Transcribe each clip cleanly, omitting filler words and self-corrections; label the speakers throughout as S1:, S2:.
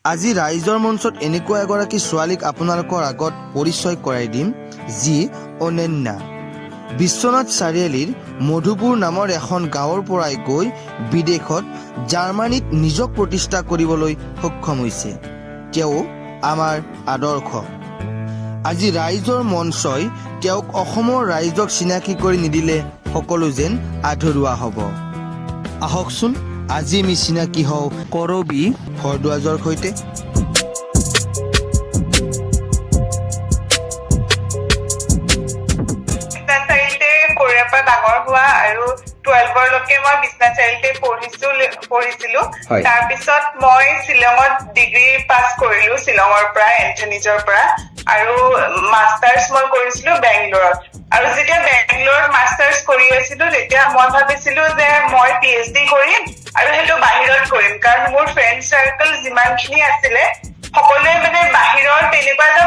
S1: আজি ৰাইজৰ মঞ্চত এনেকুৱা এগৰাকী ছোৱালীক আপোনালোকৰ আগত পৰিচয় কৰাই দিম যি অনন্যা। বিশ্বনাথ চাৰিআলিৰ মধুপুৰ নামৰ এখন গাঁৱৰ পৰাই গৈ বিদেশত জাৰ্মানীত নিজক প্ৰতিষ্ঠা কৰিবলৈ সক্ষম হৈছে। তেওঁ আমাৰ আদৰ্শ। আজি ৰাইজৰ মঞ্চই তেওঁক অসমৰ ৰাইজক চিনাকি কৰি নিদিলে সকলো যেন আধৰুৱা হ'ব। আহকচোন আজি আমি চিনাকি হওঁ কৰবী ভৰদ্বাজৰ সৈতে।
S2: ডাঙৰ হোৱা আৰু 12লৈকে মই বিশ্বনাথ চাৰিআলিতে পঢ়িছিলো। তাৰপিছত মই শ্বিলঙত ডিগ্ৰী পাছ কৰিলো, শ্বিলঙৰ পৰা এন্থনিজৰ পৰা, আৰু মাষ্টাৰ্ছ মই কৰিছিলো বেংগলোৰত। আৰু যেতিয়া বেংগলোৰত মাষ্টাৰ্ছ কৰি আছিলো তেতিয়া মই ভাবিছিলো যে মই PhD কৰিম আৰু সেইটো বাহিৰত কৰিম, কাৰণ মোৰ ফ্ৰেণ্ড চাৰ্কল যিমানখিনি আছিলে সকলোৱে মানে বাহিৰৰ তেনেকুৱা এটা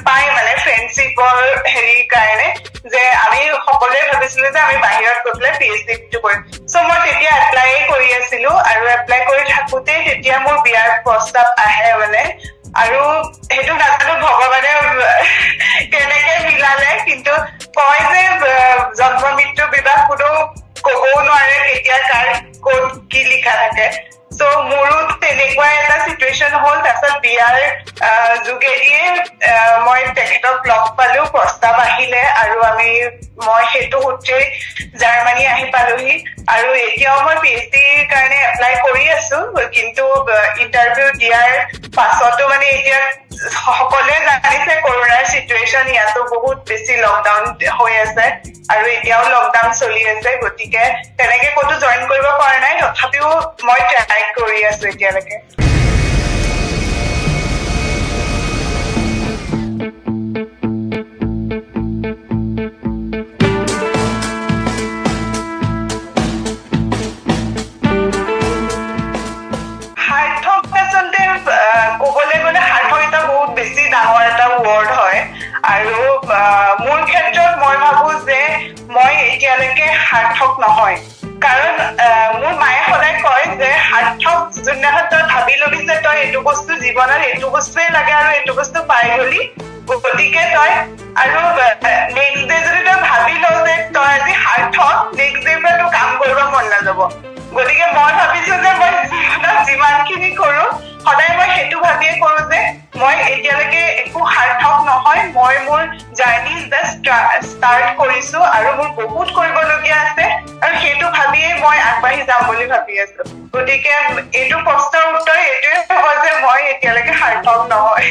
S2: পায় মানে ফ্ৰেণ্ডশ্বিপৰ হেৰিৰ কাৰণে যে আমি সকলোৱে ভাবিছিলো যে আমি বাহিৰত গৈ পেলাই PhDটো কৰিম। চ' মই তেতিয়া এপ্লাই কৰি আছিলো আৰু এপ্লাই কৰি থাকোতে তেতিয়া মোৰ বিয়াৰ প্ৰস্তাৱ আহে মানে, আৰু সেইটো নাজানো ভগৱানে কেনেকে মিলালে, কিন্তু কয় যে জন্ম মৃত্যু বিবাহ কোনো কবও নোৱাৰে কেতিয়া কাৰ ক'ত কি লিখা থাকে। চ' মোৰো তেনেকুৱা এটা চিটুৱেশ্যন হ'ল। তাৰপিছত বিয়াৰ যোগেদিয়ে মই তেখেতক লগ পালো, প্ৰস্তাৱ আহিলে আৰু মই সেইটো সূত্ৰে জাৰ্মানী আহি পালোহি। আৰু এতিয়াও মই PhDৰ কাৰণে এপ্লাই কৰি আছো, কিন্তু ইণ্টাৰভিউ দিয়াৰ পাছতো মানে এতিয়া সকলোৱে জানিছে কৰোণাৰ চিটুৱেশ্যন, ইয়াতো বহুত বেছি লকডাউন হৈ আছে আৰু এতিয়াও লকডাউন চলি আছে, গতিকে তেনেকে ক'তো জইন কৰিব পৰা নাই। তথাপিও মই ট্ৰাই কৰি আছো এতিয়ালৈকে। ক'বলৈ গ'লে সাৰ্থক এটা বহুত বেছি ডাঙৰ এটা ৱৰ্ড হয়, আৰু মোৰ ক্ষেত্ৰত মই ভাবো যে মই এতিয়ালৈকে সাৰ্থক নহয়। কাৰণ মোৰ মায়ে সদায় কয় যে সাৰ্থক যোনদিনাখন তই ভাবি লবি যে তই এইটো বস্তু জীৱনত এইটো বস্তুৱে লাগে আৰু এইটো বস্তু পাই গলি, গতিকে তই আৰু নেক্সট ডে যদি তই ভাবি লও যে তই আজি সাৰ্থক, নেক্সট ডে পৰা তোৰ কাম কৰিব মন নাযাব। গতিকে মই ভাবিছো যে মই জীৱনত যিমানখিনি কৰো সদায় মই সেইটো ভাবিয়ে কৰো যে মই এতিয়ালৈকে একো সাৰ্থক নহয়, মই মোৰ জাৰ্নি জাষ্ট ষ্টাৰ্ট কৰিছো আৰু মোৰ বহুত কৰিবলগীয়া আছে, আৰু সেইটো ভাবিয়ে মই আগবাঢ়ি যাম বুলি ভাবি আছো। গতিকে এইটো প্ৰশ্নৰ উত্তৰ এইটোৱে হ'ব যে মই এতিয়ালৈকে সাৰ্থক নহয়।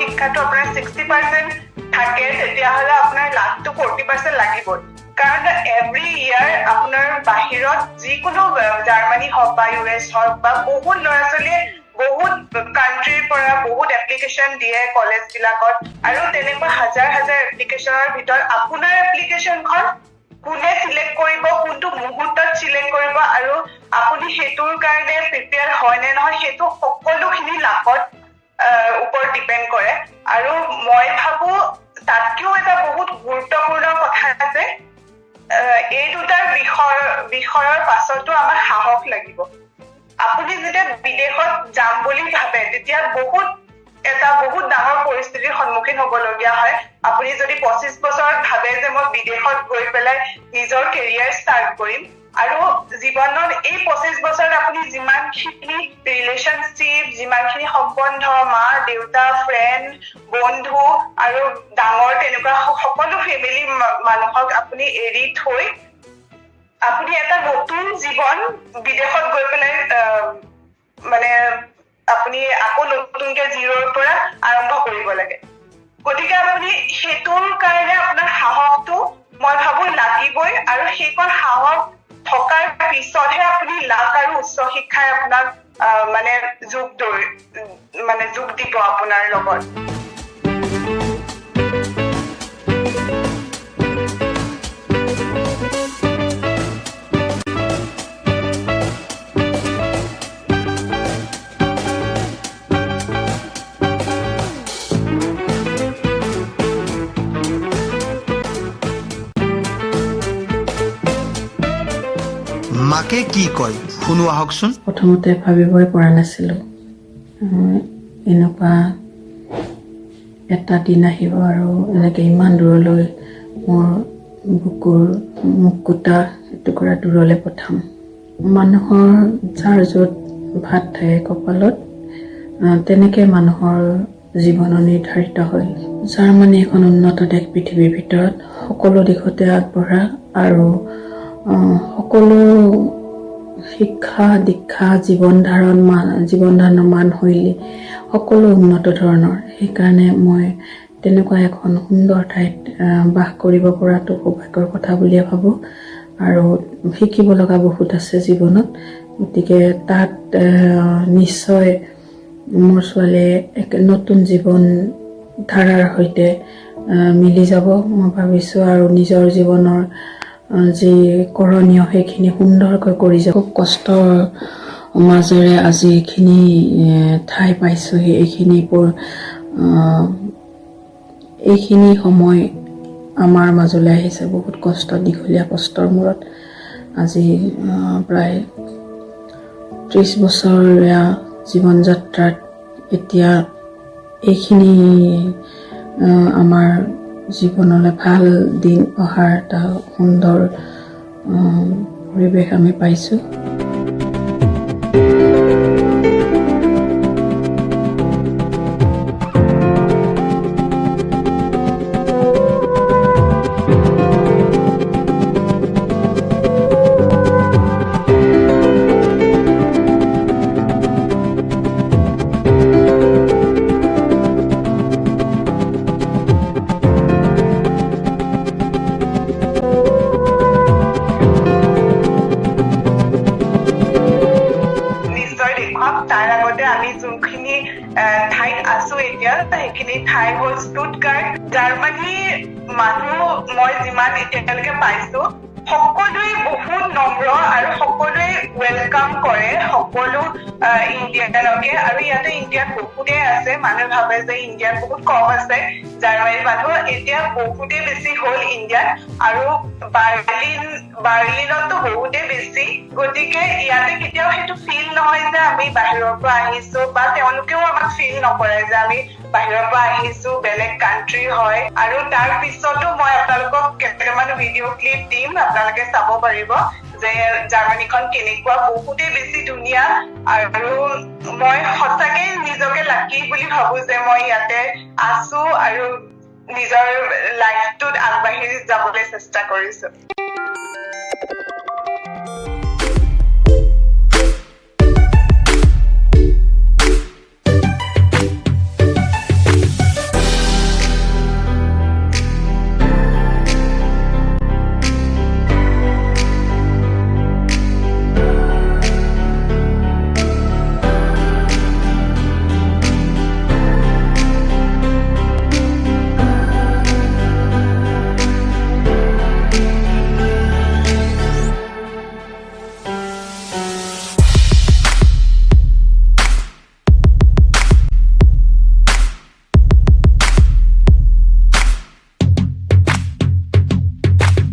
S2: শিক্ষাটো আপোনাৰ 60% থাকে, তেতিয়াহ'লে আপোনাৰ লাভটো 40% লাগিবই। কাৰণ এভৰি ইয়াৰ আপোনাৰ বাহিৰত যিকোনো জাৰ্মানী হওক বা US হওক বা বহুত ল'ৰা ছোৱালীয়ে বহুত কাণ্ট্ৰিৰ পৰা বহুত এপ্লিকেশ্যন দিয়ে কলেজ বিলাকত, আৰু তেনেকুৱা হাজাৰ হাজাৰ এপ্লিকেশ্যনৰ ভিতৰত আপোনাৰ এপ্লিকেশ্যনখন কোনে চিলেক্ট কৰিব, কোনটো মুহূৰ্তত চিলেক্ট কৰিব, আৰু আপুনি সেইটোৰ কাৰণে প্ৰিপেয়াৰ হয় নে নহয়, সেইটো সকলোখিনি লাভত ওপৰত ডিপেণ্ড কৰে। আৰু মই ভাবো তাতকেও এটা বহুত গুৰুত্বপূৰ্ণ কথা আছে, এই দুটা বিষয়ৰ পাছতো আমাৰ সাহস লাগিব। আপুনি যেতিয়া বিদেশত যাম বুলি ভাবে তেতিয়া বহুত ডাঙৰ পৰিস্থিতিৰ সন্মুখীন হ'বলগীয়া হয়। আপুনি যদি 25 বছৰত ভাবে যে মই বিদেশত গৈ পেলাই নিজৰ কেৰিয়াৰ ষ্টাৰ্ট কৰিম, আৰু জীৱনত এই 25 বছৰত আপুনি যিমানখিনি ৰিলেশ্যনশ্বিপ, যিমানখিনি সম্বন্ধ, মা দেউতা, ফ্ৰেণ্ড, বন্ধু আৰু ডাঙৰ তেনেকুৱা সকলো ফেমিলি মানুহক আপুনি এৰি থৈ আপুনি এটা নতুন জীৱন বিদেশত গৈ পেলাই মানে আপুনি আকৌ নতুনকে জিৰ'ৰ পৰা আৰম্ভ কৰিব লাগে। গতিকে আপুনি সেইটোৰ কাৰণে আপোনাৰ সাহসটো মই ভাবো লাগিবই, আৰু সেইকণ সাহস থকাৰ পিছতহে আপুনি আপুনি লাখ আৰু উচ্চ শিক্ষাই আপোনাক মানে যোগ দিব আপোনাৰ লগত।
S1: মাকে কি কয় শুনো আহকচোন।
S3: প্ৰথমতে ভাবিবই পৰা নাছিলোঁ এনেকুৱা এটা দিন আহিব আৰু এনেকৈ ইমান দূৰলৈ মোৰ বুকুৰ মুকুতা এটুকুৰা দূৰলৈ পঠাম। মানুহৰ যাৰ য'ত ভাত থাকে কপালত তেনেকৈ মানুহৰ জীৱনো নিৰ্ধাৰিত হয়। জাৰ্মানী এখন উন্নত দেশ পৃথিৱীৰ ভিতৰত, সকলো দিশতে আগবঢ়া আৰু সকলো শিক্ষা দীক্ষা জীৱন ধাৰণৰ মানশৈলী সকলো উন্নত ধৰণৰ। সেইকাৰণে মই তেনেকুৱা এখন সুন্দৰ ঠাইত বাস কৰিব পৰাটো সৌভাগ্যৰ কথা বুলিয়ে ভাবোঁ। আৰু শিকিব লগা বহুত আছে জীৱনত, গতিকে তাত নিশ্চয় মোৰ ছোৱালীয়ে এক নতুন জীৱন ধাৰাৰ সৈতে মিলি যাব মই ভাবিছোঁ। আৰু নিজৰ জীৱনৰ যি কৰণীয় সেইখিনি সুন্দৰকৈ কৰি যাব। খুব কষ্টৰ মাজেৰে আজি এইখিনি ঠাই পাইছোঁহি। এইখিনি সময় আমাৰ মাজলৈ আহিছে বহুত কষ্ট, দীঘলীয়া কষ্টৰ মূৰত আজি প্ৰায় 30 বছৰীয়া জীৱন যাত্ৰাত এতিয়া এইখিনি আমাৰ জীৱনলৈ ভাল দিন অহাৰ এটা সুন্দৰ পৰিৱেশ আমি পাইছোঁ।
S2: তাৰ আগতে আমি যোনখিনি ঠাইত আছো এতিয়া সেইখিনি ঠাই হ'ল ষ্টুটগাৰ্ট। জাৰ্মানীৰ মানুহ মই যিমান এতিয়ালৈকে পাইছো সকলোৱে বহুত নম্ৰ আৰু সকলোৱে ৱেলকাম কৰে সকলো ইণ্ডিয়ানকে। আৰু ইয়াতে ইণ্ডিয়াত বহুতেই আছে, মানুহে ভাবে যে ইণ্ডিয়াত বহুত কম আছে জাৰ্মানীৰ মানুহ, এতিয়া বহুতেই বেছি হ'ল ইণ্ডিয়াত। আৰু বাৰ্লিনতো বহুতেই বেছি। গতিকে ইয়াতে কেতিয়াও সেইটো ফিল নহয় যে আমি বাহিৰৰ পৰা আহিছো, বা তেওঁলোকেও আমাক ফিল নকৰে যে আমি বাহিৰৰ পৰা আহিছো, বেলেগ কাণ্ট্ৰি হয়। আৰু তাৰ পিছতো মই আপোনালোকক কেইটামান ভিডিঅ' ক্লিপ দিম, আপোনালোকে চাব পাৰিব যে জাৰ্মানীখন কেনেকুৱা, বহুতেই বেছি ধুনীয়া। আৰু মই সঁচাকে নিজকে লাকি বুলি ভাবো যে মই ইয়াতে আছো আৰু নিজৰ লাইফটোত আগবাঢ়ি যাবলৈ চেষ্টা কৰিছো।